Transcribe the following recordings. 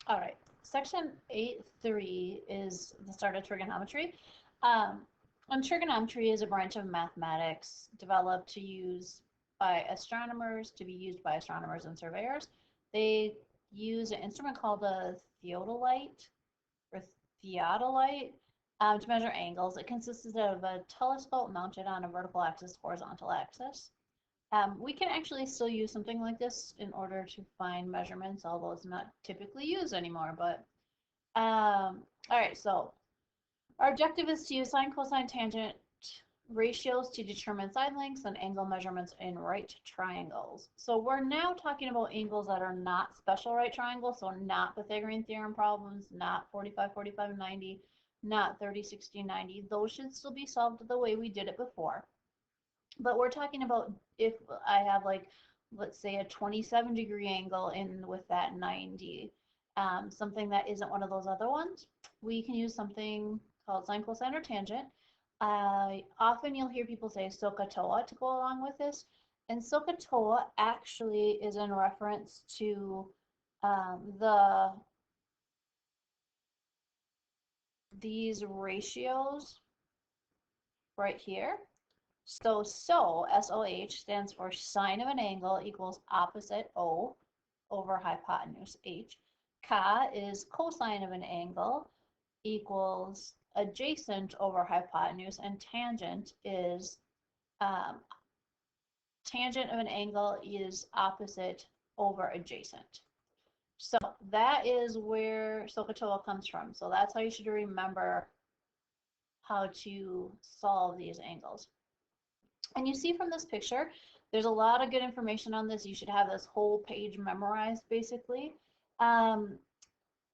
All right, section 8.3 is the start of trigonometry. And trigonometry is a branch of mathematics developed to use by astronomers, to be used by astronomers and surveyors. They use an instrument called a theodolite or theodolite to measure angles. It consists of a telescope mounted on a vertical axis, horizontal axis. We can actually still use something like this in order to find measurements, although it's not typically used anymore. But all right, so our objective is to use sine, cosine, tangent ratios to determine side lengths and angle measurements in right triangles. So we're now talking about angles that are not special right triangles, so not Pythagorean theorem problems, not 45, 45, 90, not 30, 60, 90. Those should still be solved the way we did it before. But we're talking about if I have like, let's say a 27-degree angle in with that 90, something that isn't one of those other ones, we can use something called sine, cosine, or tangent. Often you'll hear people say SOHCAHTOA to go along with this. And SOHCAHTOA actually is in reference to these ratios right here. So, SOH stands for sine of an angle equals opposite O over hypotenuse H. Ka is cosine of an angle equals adjacent over hypotenuse, and tangent is tangent of an angle is opposite over adjacent. So that is where SOHCAHTOA comes from. So that's how you should remember how to solve these angles. And you see from this picture, there's a lot of good information on this. You should have this whole page memorized, basically. When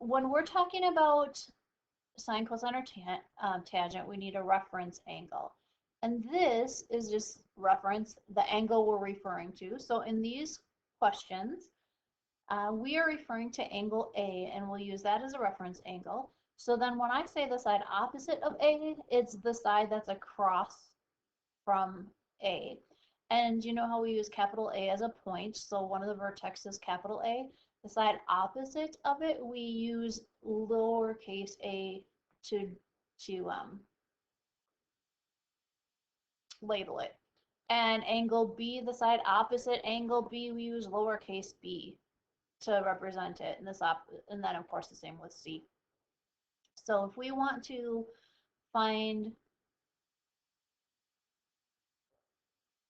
we're talking about sine, cosine, or tangent, we need a reference angle. And this is just reference the angle we're referring to. So in these questions, we are referring to angle A, and we'll use that as a reference angle. So then when I say the side opposite of A, it's the side that's across from A. And you know how we use capital A as a point, so one of the vertexes is capital A. The side opposite of it, we use lowercase a to label it. And angle B, the side opposite angle B, we use lowercase b to represent it. And then of course the same with C. So if we want to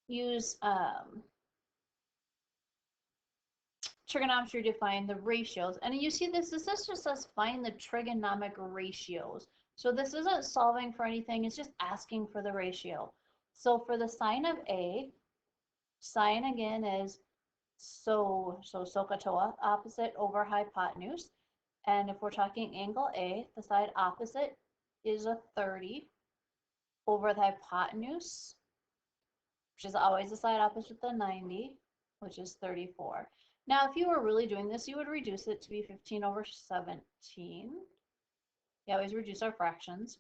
use trigonometry to find the ratios, and you see this just says find the trigonomic ratios. So this isn't solving for anything, it's just asking for the ratio. So for the sine of A, sine again is SOHCAHTOA, opposite over hypotenuse. And if we're talking angle A, the side opposite is a 30 over the hypotenuse, which is always the side opposite the 90, which is 34. Now, if you were really doing this, you would reduce it to be 15 over 17. We always reduce our fractions.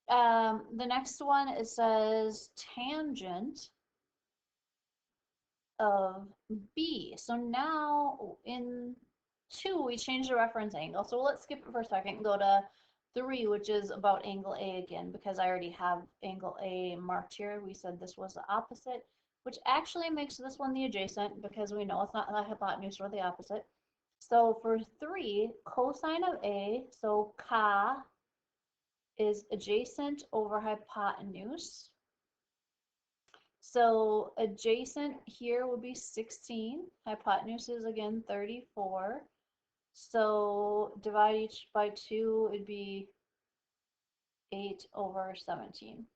The next one, it says tangent of B. So now in 2, we change the reference angle. So let's skip it for a second and go to 3, which is about angle A again, because I already have angle A marked here. We said this was the opposite, which actually makes this one the adjacent, because we know it's not the hypotenuse or the opposite. So for 3, cosine of A, so ka is adjacent over hypotenuse. So adjacent here would be 16. Hypotenuse is again 34. So divide each by 2, it'd be 8 over 17.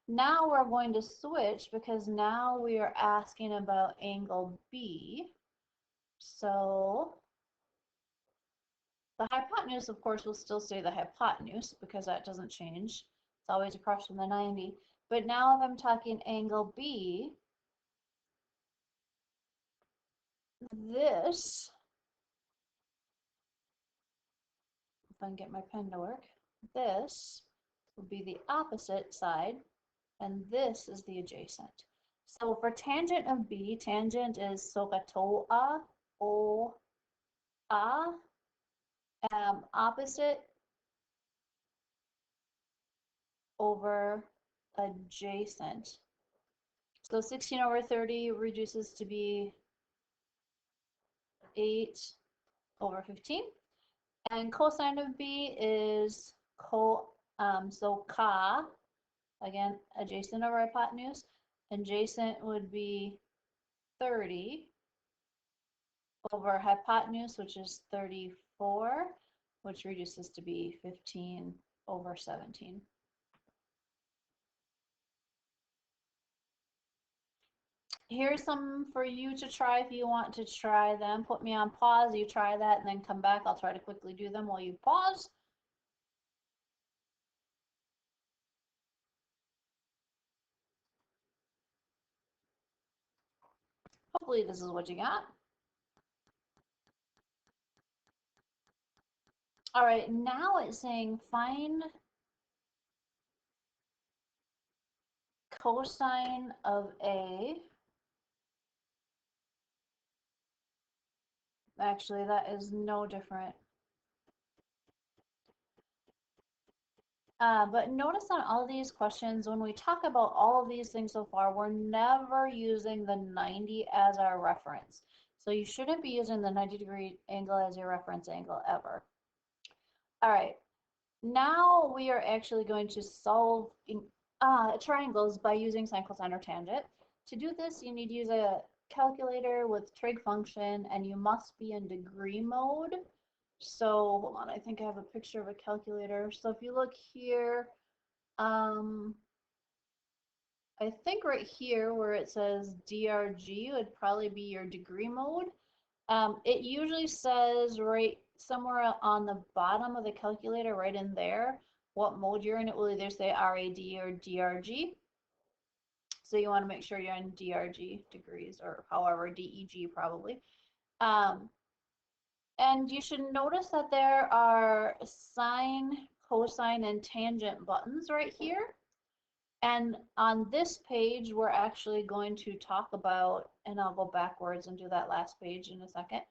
Now we're going to switch, because now we are asking about angle B. So the hypotenuse, of course, will still stay the hypotenuse, because that doesn't change. It's always across from the 90. But now if I'm talking angle B, this, if I can get my pen to work, this would be the opposite side, and this is the adjacent. So for tangent of B, tangent is SOHCAHTOA, O, A, Opposite over adjacent. So 16 over 30 reduces to be 8 over 15. And cosine of b is so ca, again, adjacent over hypotenuse. Adjacent would be 30 over hypotenuse, which is 34, which reduces to be 15 over 17. Here's some for you to try if you want to try them. Put me on pause, you try that, and then come back. I'll try to quickly do them while you pause. Hopefully this is what you got. All right, now it's saying find cosine of A. Actually, that is no different. But notice on all these questions, when we talk about all of these things so far, we're never using the 90 as our reference. So you shouldn't be using the 90-degree angle as your reference angle ever. All right, now we are actually going to solve triangles by using sine, cosine, or tangent. To do this, you need to use a calculator with trig function, and you must be in degree mode. So hold on, I think I have a picture of a calculator. So if you look here, I think right here where it says DRG would probably be your degree mode. It usually says right somewhere on the bottom of the calculator, right in there, what mode you're in. It will either say RAD or DRG. So you want to make sure you're in DRG degrees, or however, DEG probably. And you should notice that there are sine, cosine, and tangent buttons right here. And on this page, we're actually going to talk about, and I'll go backwards and do that last page in a second,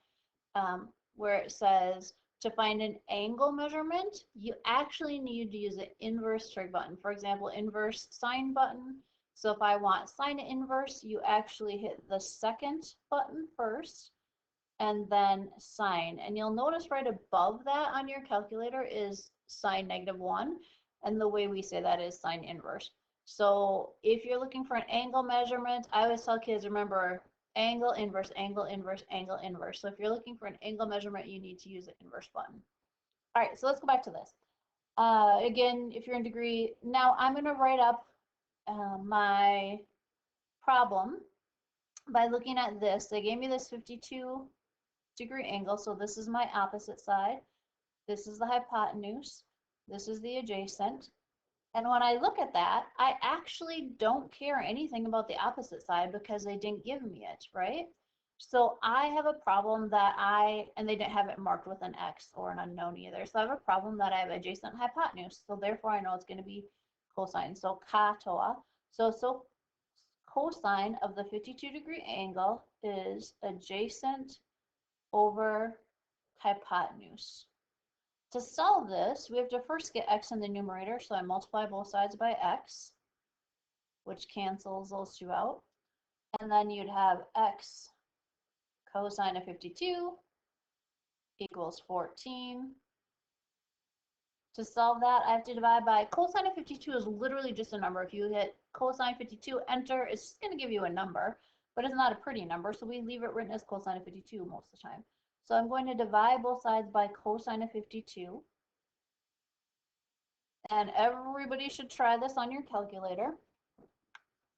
where it says to find an angle measurement, you actually need to use the inverse trig button. For example, inverse sine button. So if I want sine inverse, you actually hit the second button first, and then sine. And you'll notice right above that on your calculator is sine -1. And the way we say that is sine inverse. So if you're looking for an angle measurement, I always tell kids, remember, angle inverse, angle inverse, angle inverse. So if you're looking for an angle measurement, you need to use the inverse button. All right, so let's go back to this. Again, if you're in degree, now I'm going to write up my problem by looking at this. They gave me this 52-degree angle, so this is my opposite side. This is the hypotenuse. This is the adjacent. And when I look at that, I actually don't care anything about the opposite side because they didn't give me it, right? So I have a problem that and they didn't have it marked with an X or an unknown either. So I have a problem that I have adjacent hypotenuse. So therefore I know it's going to be cosine. So katoa. So cosine of the 52-degree angle is adjacent over hypotenuse. To solve this, we have to first get x in the numerator, so I multiply both sides by x, which cancels those two out. And then you'd have x cosine of 52 equals 14. To solve that, I have to divide by cosine of 52 is literally just a number. If you hit cosine 52, enter, it's just going to give you a number, but it's not a pretty number, so we leave it written as cosine of 52 most of the time. So I'm going to divide both sides by cosine of 52. And everybody should try this on your calculator.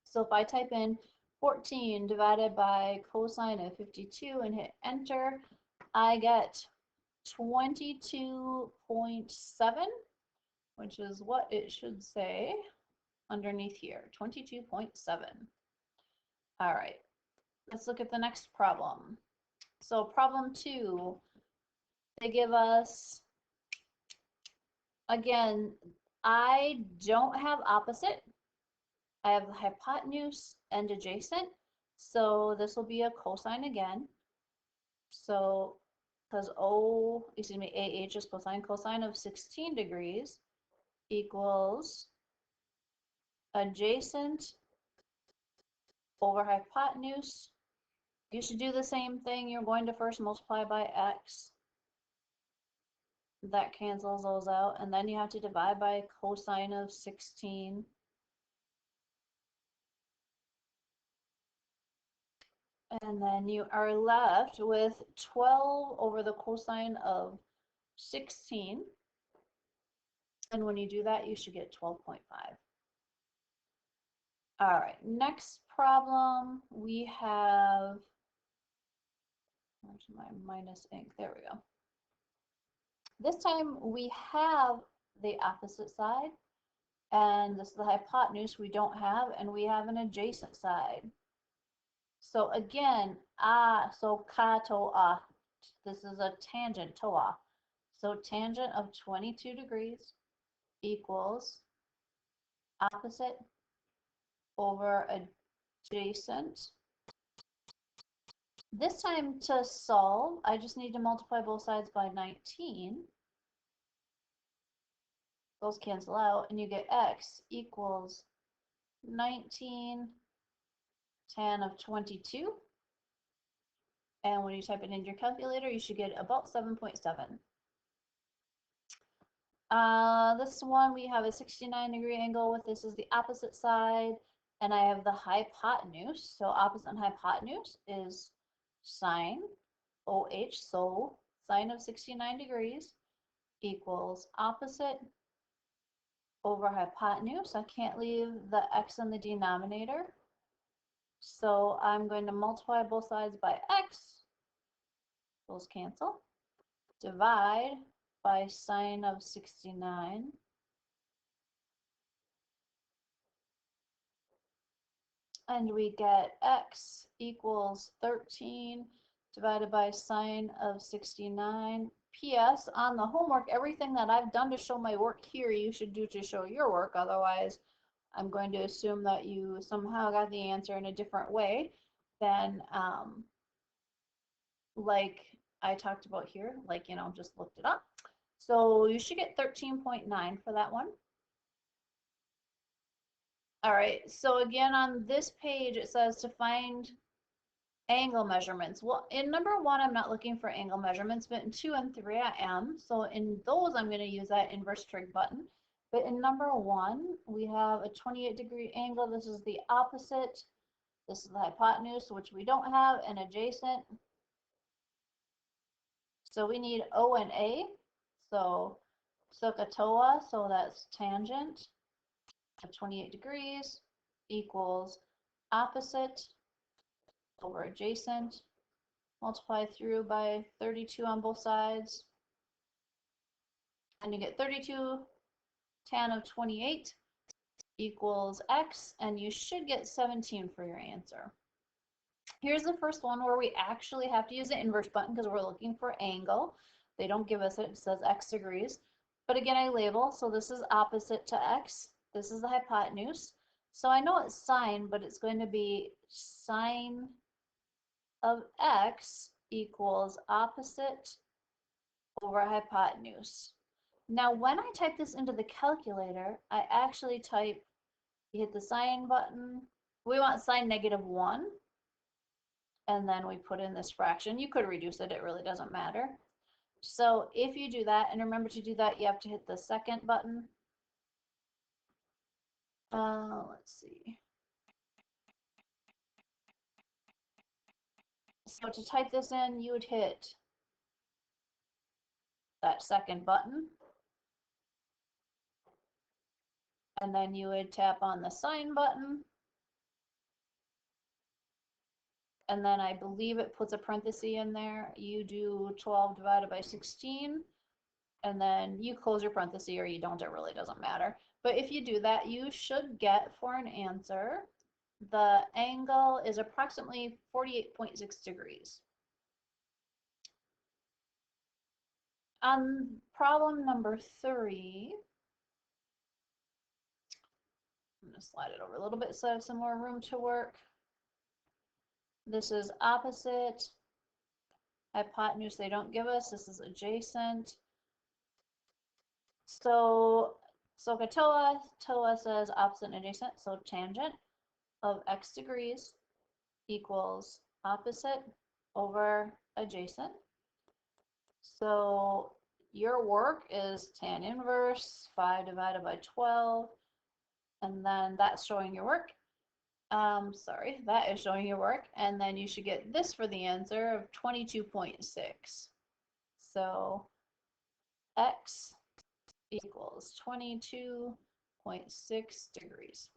So if I type in 14 divided by cosine of 52 and hit enter, I get 22.7, which is what it should say underneath here, 22.7. All right, let's look at the next problem. So problem 2, they give us, again, I don't have opposite. I have hypotenuse and adjacent. So this will be a cosine again. So because AH is cosine. Cosine of 16 degrees equals adjacent over hypotenuse. You should do the same thing. You're going to first multiply by x. That cancels those out. And then you have to divide by cosine of 16. And then you are left with 12 over the cosine of 16. And when you do that, you should get 12.5. All right, next problem, we have, where's my minus ink? There we go. This time we have the opposite side, and this is the hypotenuse we don't have, and we have an adjacent side. So again, so ka to a, this is a tangent to a. So tangent of 22 degrees equals opposite over adjacent. This time to solve, I just need to multiply both sides by 19. Those cancel out, and you get x equals 19 tan of 22. And when you type it into your calculator, you should get about 7.7. This one, we have a 69-degree angle with this is the opposite side, and I have the hypotenuse. So opposite and hypotenuse is sine OH, so sine of 69 degrees equals opposite over hypotenuse. I can't leave the x in the denominator, so I'm going to multiply both sides by x. Those cancel. Divide by sine of 69. And we get x equals 13 divided by sine of 69. P.S. On the homework, everything that I've done to show my work here, you should do to show your work. Otherwise, I'm going to assume that you somehow got the answer in a different way than like I talked about here, like, just looked it up. So you should get 13.9 for that one. All right, so again, on this page, it says to find angle measurements. Well, in number 1, I'm not looking for angle measurements, but in 2 and 3, I am. So in those, I'm going to use that inverse trig button. But in number 1, we have a 28-degree angle. This is the opposite. This is the hypotenuse, which we don't have, and adjacent. So we need O and A. So SOHCAHTOA, so that's tangent of 28 degrees equals opposite over adjacent. Multiply through by 32 on both sides. And you get 32 tan of 28 equals x, and you should get 17 for your answer. Here's the first one where we actually have to use the inverse button because we're looking for angle. They don't give us it, it says x degrees. But again, I label, so this is opposite to x. This is the hypotenuse. So I know it's sine, but it's going to be sine of x equals opposite over hypotenuse. Now, when I type this into the calculator, I actually type, you hit the sine button. We want sine -1. And then we put in this fraction. You could reduce it, it really doesn't matter. So if you do that, and remember to do that, you have to hit the second button. Let's see. So to type this in, you would hit that second button. And then you would tap on the sine button. And then I believe it puts a parenthesis in there. You do 12 divided by 16. And then you close your parenthesis or you don't, it really doesn't matter. But if you do that, you should get for an answer, the angle is approximately 48.6 degrees. On problem number 3, I'm going to slide it over a little bit so I have some more room to work. This is opposite Hypotenuse they don't give us. This is adjacent. So SOHCAHTOA, TOA says opposite and adjacent. So tangent of x degrees equals opposite over adjacent. So your work is tan inverse 5 divided by 12. And then that's showing your work. Sorry, that is showing your work. And then you should get this for the answer of 22.6. So x equals 22.6 degrees.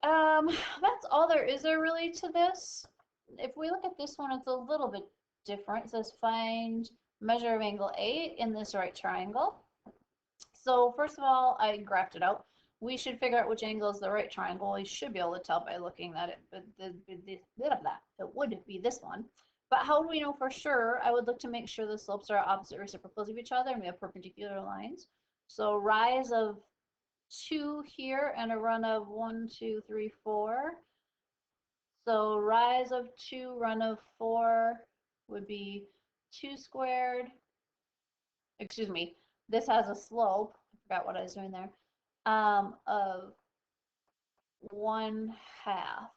That's all there is there really to this. If we look at this one, it's a little bit different. It says find measure of angle A in this right triangle. So first of all, I graphed it out. We should figure out which angle is the right triangle. We should be able to tell by looking at it, but it would be this one. But how do we know for sure? I would look to make sure the slopes are opposite reciprocals of each other and we have perpendicular lines. So rise of 2 here and a run of 1, 2, 3, 4. So rise of 2, run of 4 would be 2 squared. Excuse me, this has a slope. I forgot what I was doing there. Of 1/2.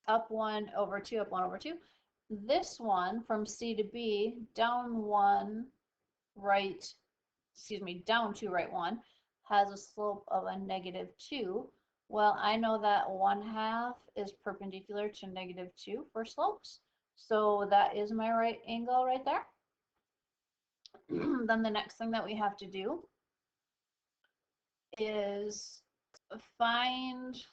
Up 1 over 2, up 1 over 2. This one from C to B, down 1, right, excuse me, down 2, right 1, has a slope of a -2. Well, I know that 1/2 is perpendicular to -2 for slopes. So that is my right angle right there. Then the next thing that we have to do is find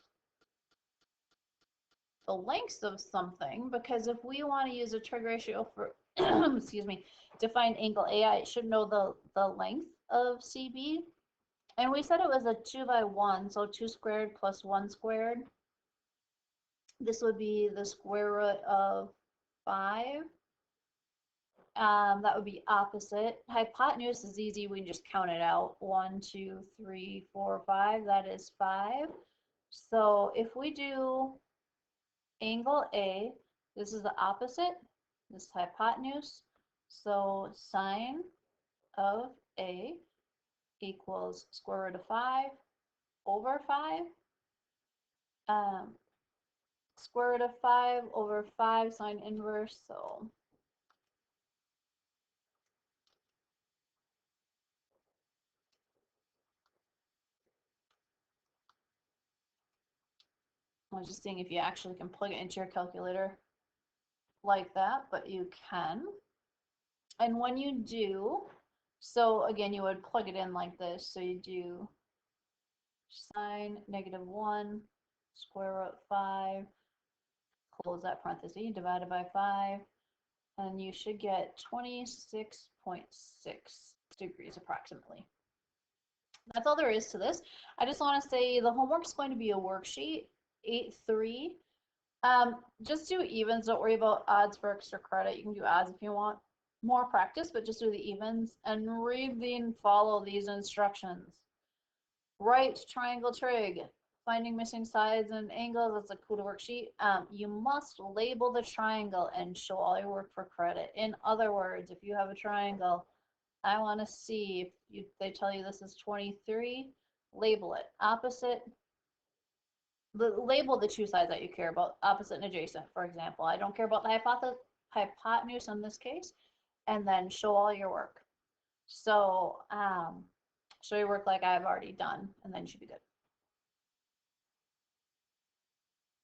the lengths of something, because if we want to use a trig ratio for excuse me, to find angle AI, it should know the length of CB. And we said it was a 2 by 1, so 2 squared plus 1 squared. This would be the square root of 5. That would be opposite. Hypotenuse is easy. We can just count it out. 1, 2, 3, 4, 5. That is 5. So if we do angle A, this is the opposite. This is hypotenuse. So sine of A equals square root of 5 over 5. Square root of 5 over 5 sine inverse. So I was just seeing if you actually can plug it into your calculator like that, but you can. And when you do, so again, you would plug it in like this. So you do sine -1 square root 5, close that parenthesis, divided by 5, and you should get 26.6 degrees approximately. That's all there is to this. I just want to say the homework is going to be a worksheet, 8-3. Just do evens. Don't worry about odds for extra credit. You can do odds if you want more practice, but just do the evens and read and follow these instructions. Right triangle trig, finding missing sides and angles. That's a cool worksheet. You must label the triangle and show all your work for credit. In other words, if you have a triangle, I want to see if they tell you this is 23, label it. Opposite, label the two sides that you care about, opposite and adjacent, for example. I don't care about the hypotenuse in this case, and then show all your work. So show your work like I've already done, and then you should be good.